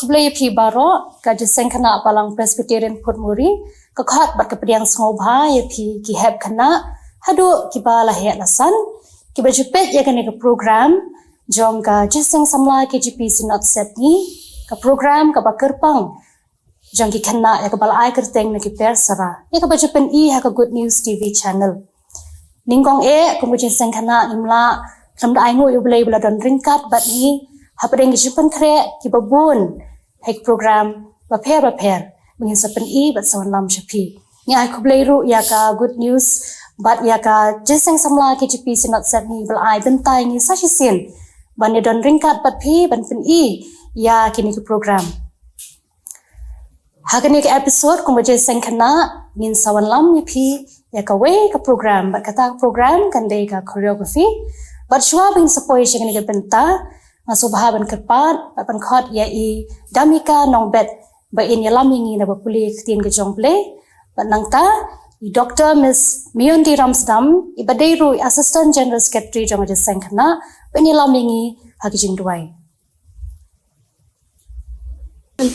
Khublei pi baroh Jingiaseng Khynnah Balang Presbyterian Phudmuri kakhat bat kepediang sngewbha ya pi ki heb khana hadu kiba lahek lasan kiba jepet ya kene ke program jong ka Jingiaseng Samla KGP sinot set ni ke program ka bakerpang jong ki khana ya ke balai kyrteng na ki PERSARA ya ke bajepen ha ke Good News TV channel ningkong kumbu Jingiaseng Khynnah imla lamda aingu U Blei don ringkat bat ni hapadeng gijupan kre ki babun hek program baper bengin sapen bat wanlam shapi ni ai Khublei ru ya ka Good News bat ya ka Jingiaseng Samla KGP sinot set ni belai bentai ni sasisin ban don ringkat bat pi ban pen ya kini ke program hakani ke episode kumbu Jingiaseng Khynnah ngin sawanlam ni pi ya ka we ke program bat kata program kan dei ka choreography bat shwa bengin sapoi shikani ke benta Masubha ban kerpat ban khot ya Damika Nongbet ba in yalam ingi na bapuli Ktien ke jong Blei ban nangta Dr. Miss Miyundi Ramsdam ibadairu Assistant General Secretary jong Jingiaseng Khynnah ban yalam ingi haki jingduai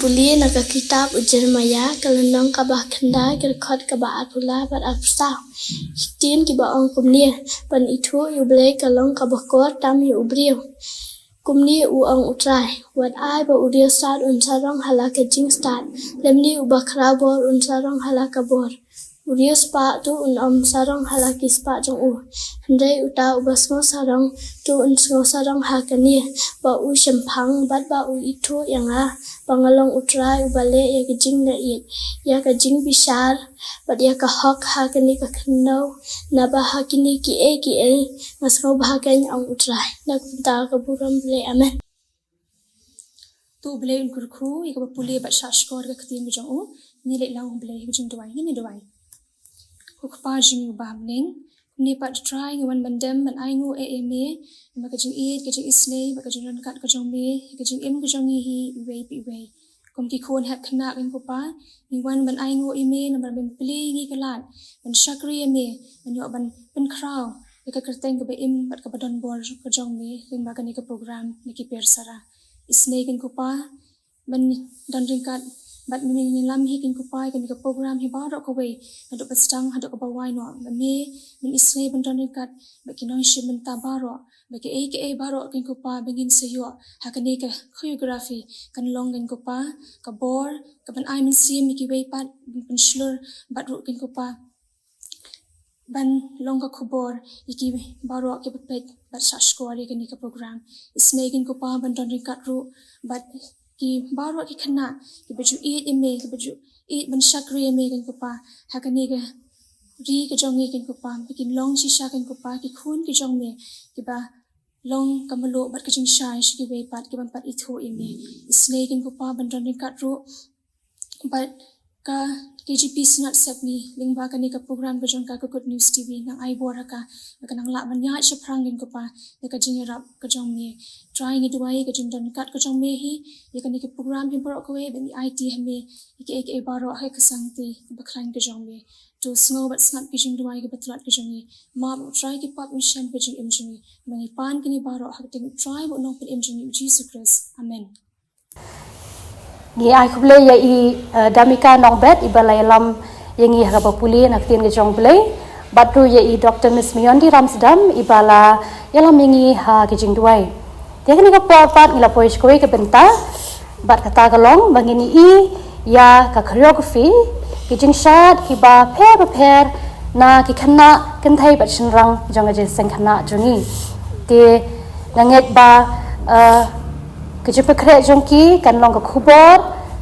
Puli naga kitab ujar maya kalenong kabah kenda kerkhot kabah atula bat afsa Ktien kiba ong kumni ban itu U Blei kalong kabah kor tam U Blei kumni ang utrai wat ai ba udia start unsarong halaka jing start lemni ubakra bor unsarong halaka bor udia spa tu sarong halaki spa jong handai uta ubasngo sarong tu unsngo sarong hakani ba shempang bat ba itu yanga pangalong utrai ubale ya ka jing na ya ka jing bishar bat ya ka hok hakani ka kno na ba hakini ki masngo bahagan ang utrai na kunta ka buram Blei amen tu Blei Un kyrkhu ika bapuli bat shashkor ka Ktien ke jong ni le lang Blei ke jing duai ni duai kukpa sngewbha mning ni pat try ngi wan bandem ban aingu me ma ka jing ke jing isnei ba ka jing kat ka jong me ka jing ke jong hi we kom ki khon hat khana kan kupa ni wan ban aingu me na ban pli ngi kalat ban shakri me ban yo ban pen kraw ka kyrteng ka be bat ka badon bor ka jong me ling ba ka ni ka program ni ki PERSARA isnei kan kupa ban dan ringkat bat ni lam hi kin kupai kan ka program hi baroh ka we hadok pastang hadok ka bawai no me min isnei ban dan ringkat ba ki mynsiem ta baroh ba ki baroh kin kupa bengin sayo hakani ka choreography kan long kan kupa ka bor ka ban mynsiem ki we pat ban shlur bat ru kin kupa ban long ka khubor iki baroh ke pet bat shashkori kan ka program isnei kin kupa ban dan ringkat ru bat ki baroh ki khana ki baju me ki baju ban shakri me kan kupa hakani ga ri ka jong kan kupa ki long shisha kan kupa ki khun ki jong me ki ba long kamalo bat ka jing shai shi ki we pat ki ban pat itho me isnei kan kupa ban dan kat ru bat ka KGP sinat sepni lingba ka ni ka program ka jong ka Good News TV nang ai bor ka nang la ban ya shaprang kan kupa ka jing iarap ka jong me try ni duai ka jing dan kat ka jong me hi ya ka ni ka program hi bor ka we ben IT hme ki baroh hai ka sangti ba khlain ka jong me to sngo bat snap ki jing duai ka batlat ka jong me ma try ki pat mynsiem ka jing imjing mangi pan ki ni baroh ha ting try bo nong pen imjing Jesus Christ amen ni ai Khublei ya Damika Nongbet ibalai lam yang ha bapuli na Ktien ke jong Blei batu ya Dr. Miss Miyundi Ramsdam ibala yalam ingi ha ke jing duai dia kan ka pat ngila pois koi ke benta bat kata galong bangini ya ka choreography ki jing shat ki ba per na ki khana kan thai bat shinrang jong Jingiaseng Khynnah jongi te nanget ba kejepekre jongki kan long ka khubor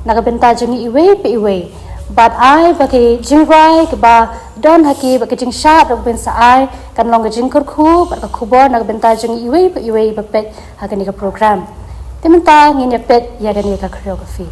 na ka benta jongi iwe but I bagi jingrai ke ba don haki bagi jing shat dok ben sa ai kan long ka jing kyrkhu bat ka khubor na ka benta jongi iwe bapet hakani ka program tementa ngin ya pet ya kan ka choreography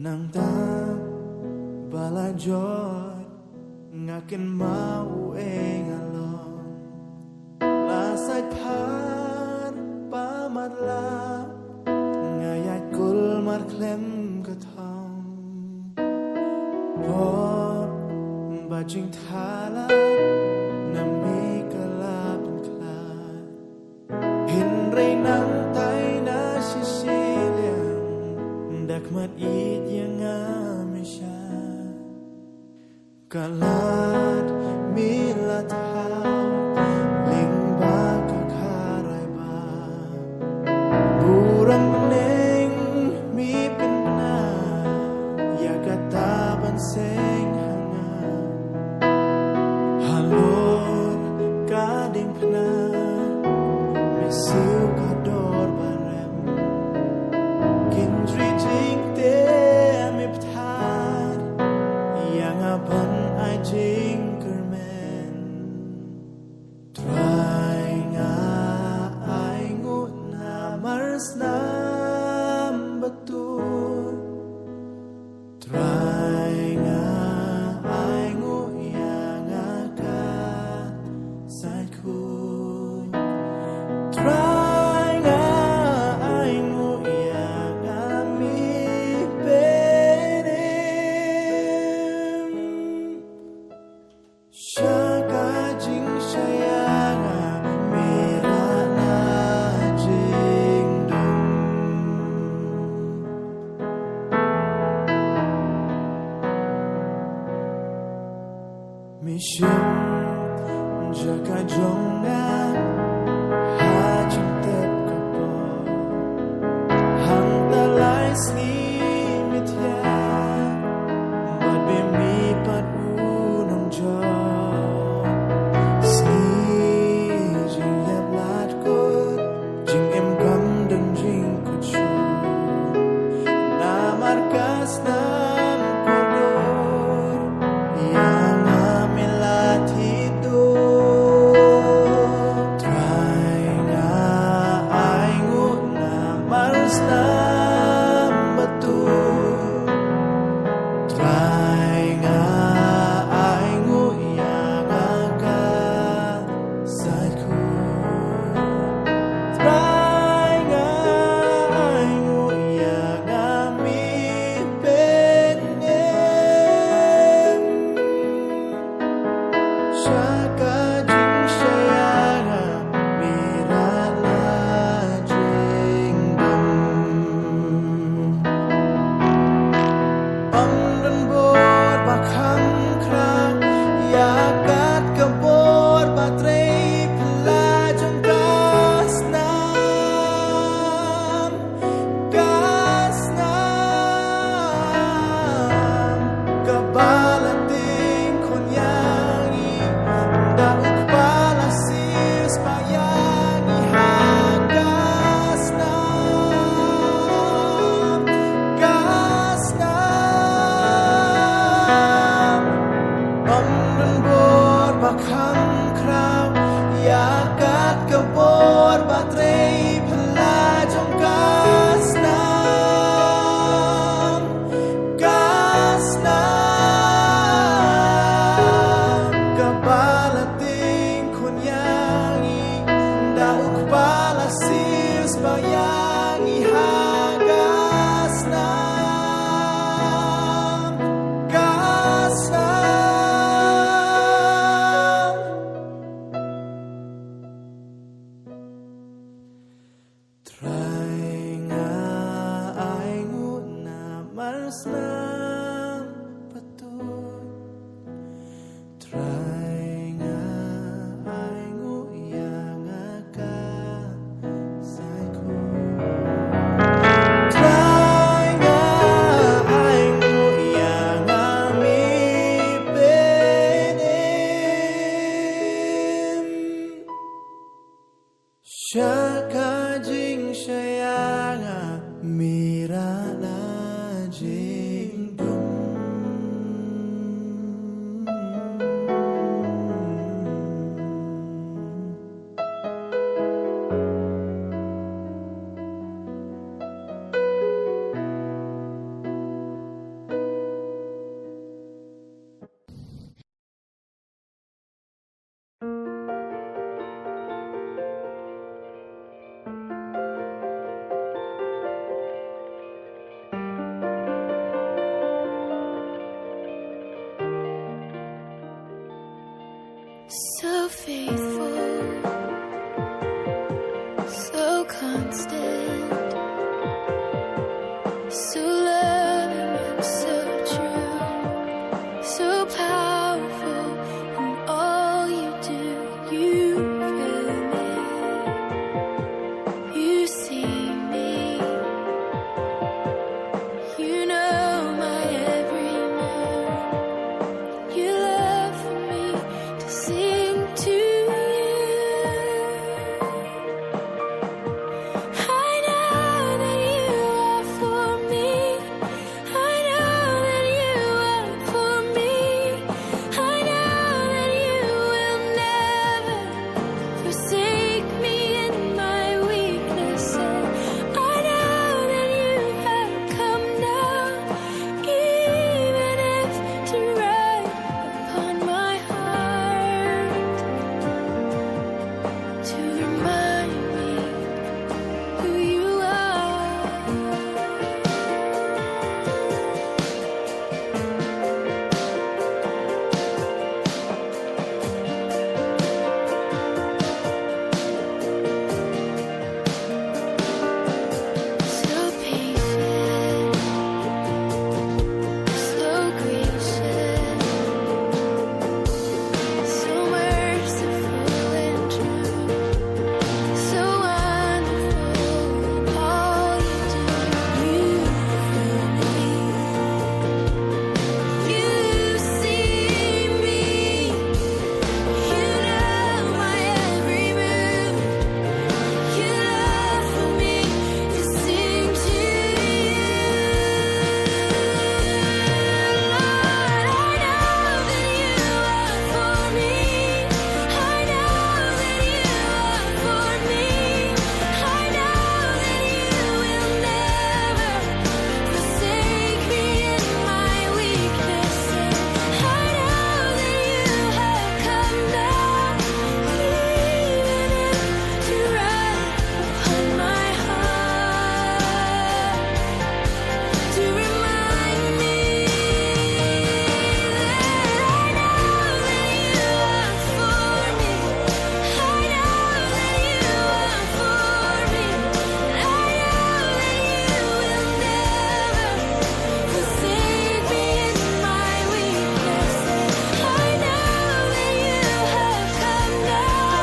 nang tam balajor ngaken mau engalong lasai par pamatla mar klem ka thang pop ba jing thala nam mi ka la pen kla hin rei nang tai na si si liang dak mat I yang ami sha kalat milat hau ling ba ka kharai ba burang neng mi pen na ya kata ban seng hanga halor ka ding pna mi siu ka dor barem kin tri jing te mi pthan yang aban ai jing kermen try nga ai ngut na mars nam betul try nga ai ngut yang akan sai ku try nga ai ngut yang ami penem Shaka jing shayanga mera na jing dong Mishim jaka jonga ha jing tep kapo hang talai sni mitya But be me pat unong jo Sni jing yap lat kot Jing em kam dan jing kuchu Na markas nam kodor Yang amilat hidup Try nga ay ngut na mars nam betul Try nga ay ngut yang akan sai ku Try nga ay ngut yang ami penem Shaka jing shayanga mera la jing dong Bang dan bor bakang krang Yakat ke bor baterai pelajong gas nam Kabalating kunyangi Dauk palasis payangi hagas nam Om dan bor bakang krau Yakat ke bor baterai pelajong gas nam Kabalating kunyangi Dauk palasis payangi hagas nam Try nga ay ngut na mars nam patut Try nga ay ngut yang akan sai ku Try nga ay ngut yang ami penem Shaka jing shayanga mera la jing so faithful, so constant, so loving and so true, so powerful in all you do. You feel me, you see me, you know my every move. You love for me to sing to you. I know that you are for me. I know that you are for me. I know that you will never forsake me in my weakness. And I know that you have come now, even if to write upon my heart, to remind me who you are. So patient, so gracious, so merciful and true, so wonderful in all you do. You feel me, you see me, you know my every move. You love for me to sing to you. Lord, I know that you are for me. I know that you are for me. I know that you will never forsake me in my weakness. And I know that you have come now, even if to write upon my heart, to remind me that I know that you are for me. I know that you are for me. I know that you will never forsake me in my weakness. I know that you have come now,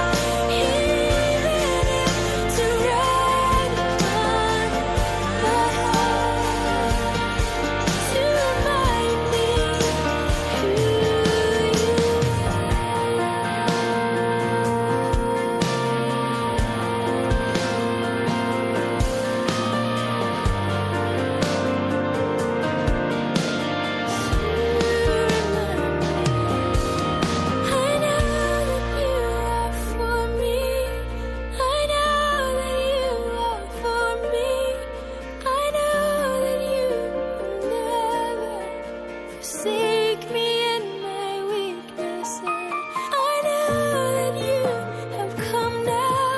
even if to write upon my heart, to remind me who you I know that you are for me. I know that you are for me. I know that you will never forsake me in my weakness. And I know that you have come now,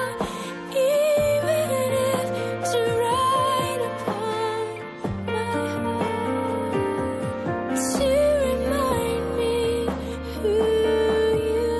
even if to write upon my heart, to remind me who you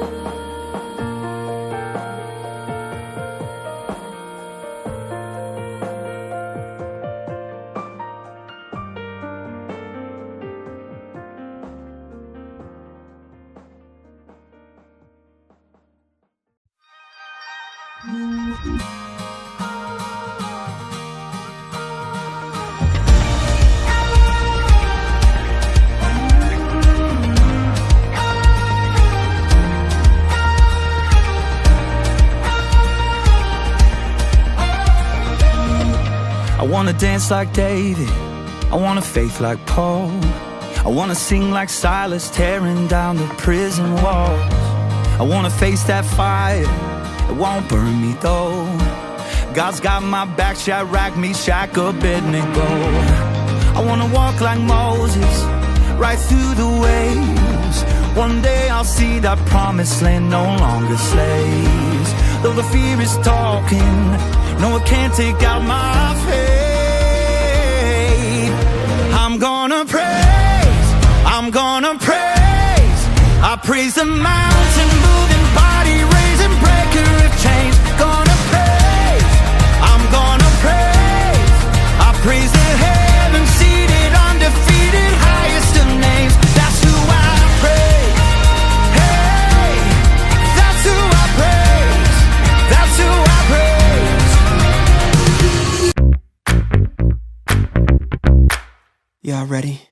I wanna dance like David, I want a faith like Paul, I wanna sing like Silas, tearing down the prison walls. I wanna face that fire, it won't burn me though. God's got my back, Shadrach, Meshach, Abednego. I wanna walk like Moses, right through the waves. One day I'll see that promised land, no longer slaves. Though the fear is talking, no, it can't take out my faith. I'm gonna praise, I'm gonna praise. I praise the mountain moving everybody.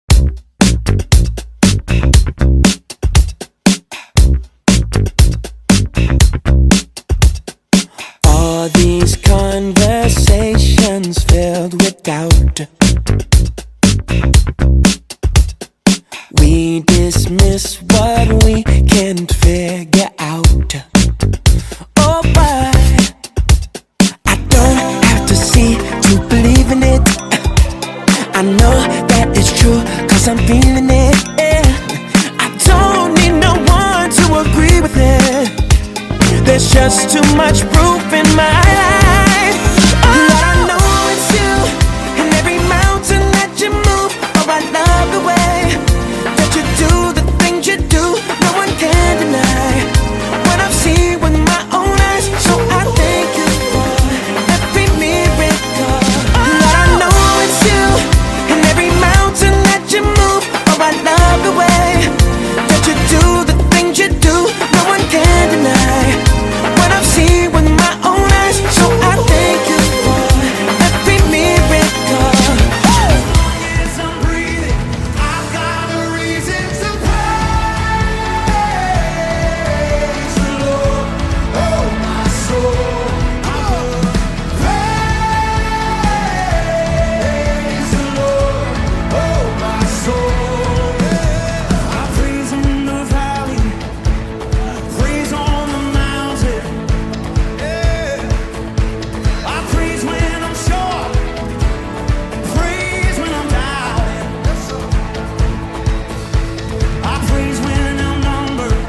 All these conversations filled with doubt. We dismiss what we can't figure out. Oh, but I don't have to see to believe in it. I know that it's true, cause I'm feeling it. I don't need no one to agree with it. There's just too much proof in my life. Lord, I know it's you, and every mountain that you move. Oh, I love the way that you do the things you do. No one can deny what I've seen with my own eyes. So I thank you for every miracle. Lord, I know it's you, and every mountain that you move. Oh, I love the way that you do the things you do. No one can deny what I've seen with my own eyes. So I thank you for every miracle. Yes, I'm breathing. I've got a reason to praise the Lord. Oh, my soul. Praise the Lord. Oh, my soul. I praise in the valley. Praise on the mountain. I praise when I'm sure. Praise when I'm doubting. I praise when I'm numbered.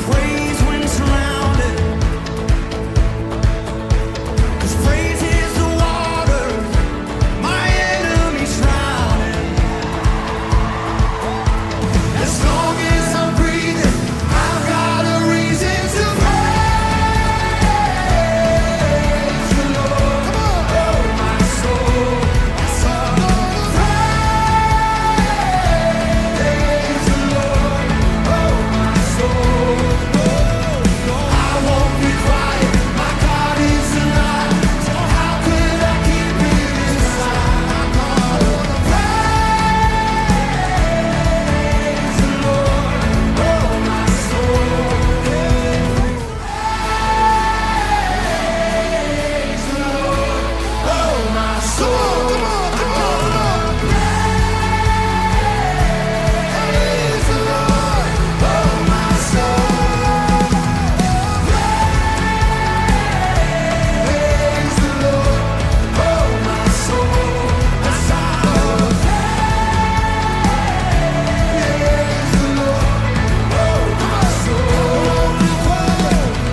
Praise when surrounded. 'Cause praise is the water my enemies drowning. As long as I'm breathing, I've got a reason to praise the Lord. Oh, my soul. Yes, I'm gonna praise the Lord. Oh, my soul. I won't be quiet. My God is alive. So how could I keep it inside? I'm gonna praise the Lord. Oh, my soul. Praise the Lord. Oh, my soul. Come on, come on, come on. Praise the Lord. Oh, my soul. Praise the Lord. Oh, my soul. Yes, I will praise the Lord. Oh, my soul.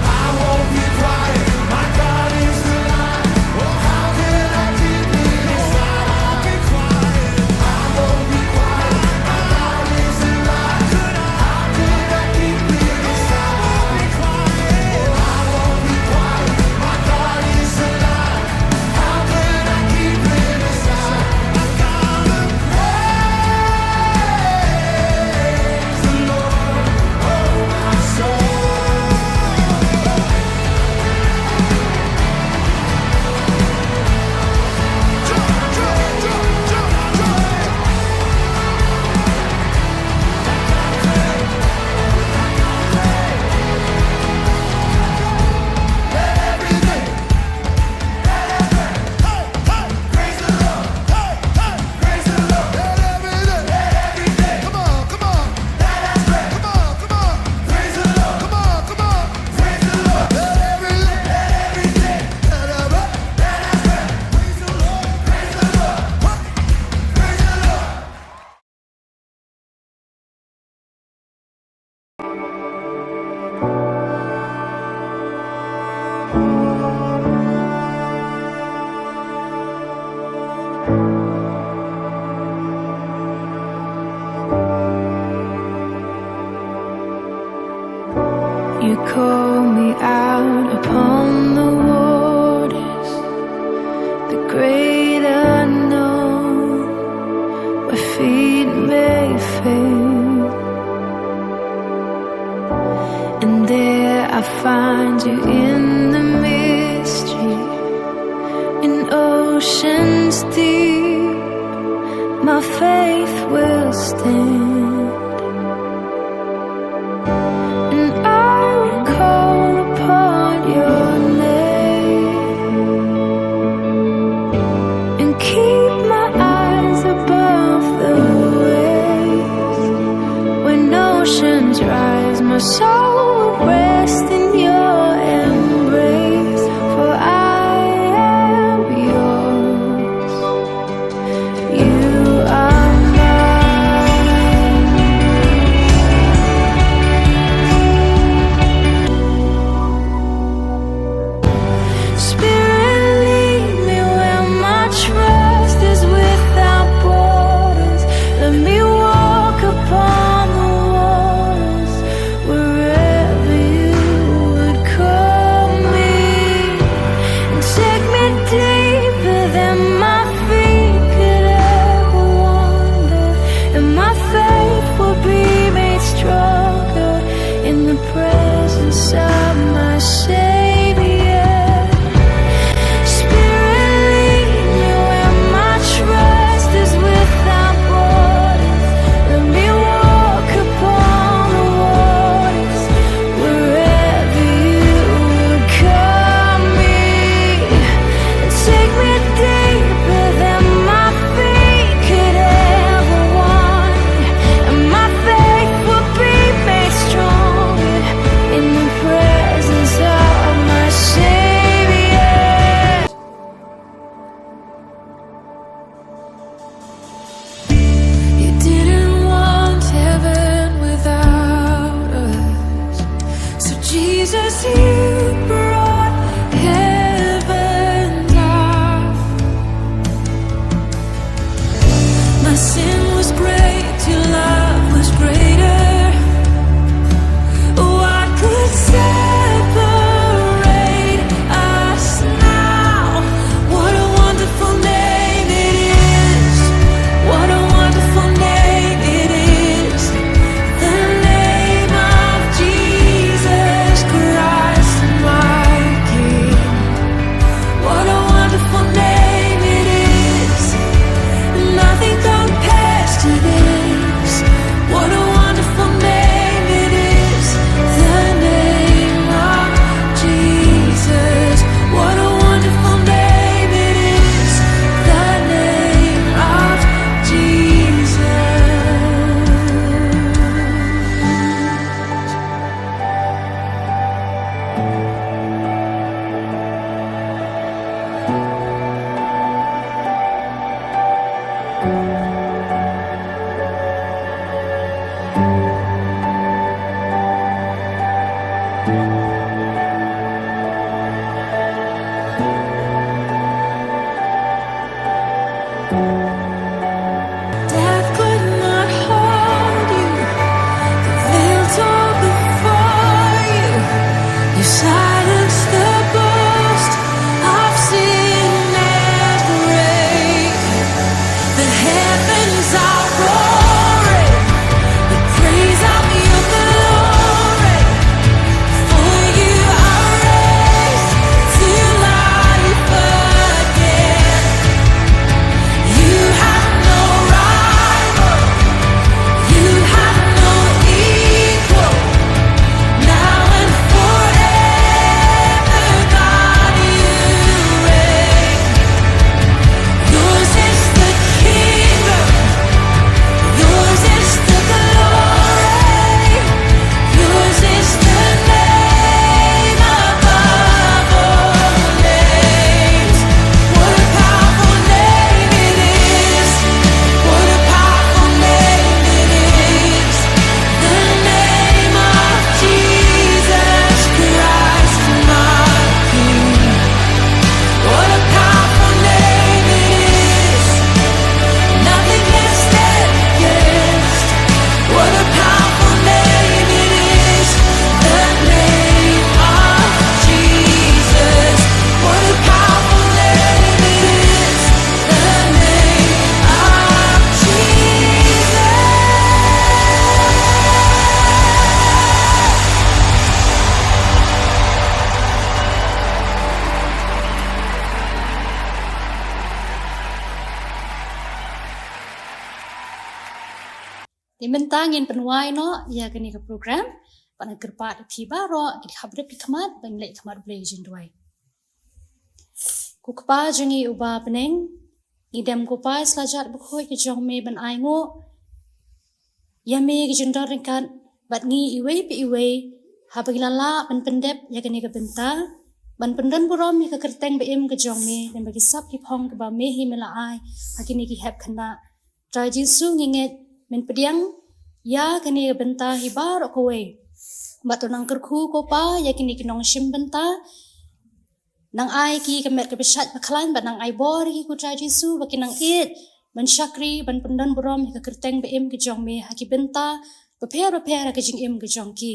I won't be quiet. My God is alive. Oh, how can I keep it inside? I won't be quiet. I won't be quiet. My God is alive. How could I keep it inside? I won't be quiet. I won't be quiet. My God is alive. How could I keep it inside? I gotta praise the Lord. Oh, my soul. You call me out upon the waters, the great unknown, where feet may fail. And there I find you in the mystery, in oceans deep. My faith faith will stand, and I will call upon your name and keep my eyes above the waves. When oceans rise, my soul will rest in your embrace, for I am yours. You are mine. Spirit, lead me where my trust is without borders. Let me walk upon the waters wherever you would call me, and take me deeper than my feet could ever wander, and my faith will be made stronger in the presence of my Savior. Spirit, lead me where my trust is without borders. Let me walk upon the waters wherever you would call me, and take me deeper than my feet could ever wander, and my faith will be made stronger in the presence of my Savior. You didn't want heaven without us, so Jesus, you brought heaven down. My sin was great, your love was greater. What could separate us now? What a wonderful name it is. What a wonderful name it is. The name of Jesus Christ, Di mentang yang penuai no ya kini ke program pada kerpat di baroh di habret di khamat ban lek khamat Blei jinduai. Ku kapa jengi ubah peneng idam ku pa selajat bukhoi ke jong me ban ai ngo ya me ke jendor ringkat bat ngi iwe pi iwe ha bagilala ban pendep ya kini ke benta ban pendan burom ya ke kyrteng beim ke jong me dan bagi sap ki phong ke ba me hi mela ai ha kini ki hep khana trai jinsu nginget men pediang ya kini ke benta hi baroh kowe batonang kyrkhu ko pa ya kini ki nong sim benta nang ai ki kemet ke besat baklan bat nang ai bor ki ku trai jinsu baki nang it ban syakri ban pendan burom ke kyrteng beim ke jong me ha ki benta beper ke jingim ke jong ki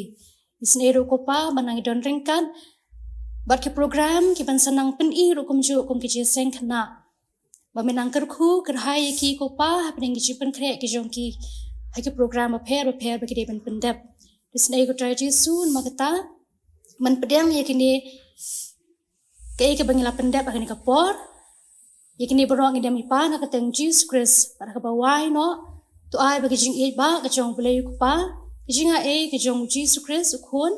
isnero ko pa ban nang don ringkat bat ke program ki ban sanang peni rukum ju kum ki Jingiaseng Khynnah Balang kyrkhu kerhai ki ko pa happening ki pen krek ki jong ki ha ki program beper bagi de ban pendep isnero ko trai jinsu makata man pedang ya kini kaya ke bangila pendep akan kapor yakini berong idam ipan ka teng Jesus Christ para ka bawai no tu ai bagi jing ba ka jong Blei ku pa jinga ke jong Jesus Christ ukun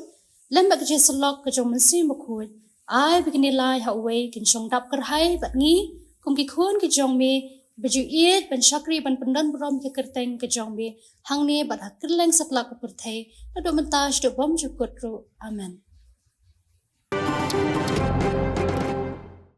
lembak ke selok ke jong mynsiem ukun ai bagi nilai ha we kin jong dap kerhai bat ngi kum ki khun ki jong me baju it ban syakri ban pendan berom ke kyrteng ke jong me hang ne bat ha kerleng saplak ku perthai ado mentaj do bom jukut ro amen.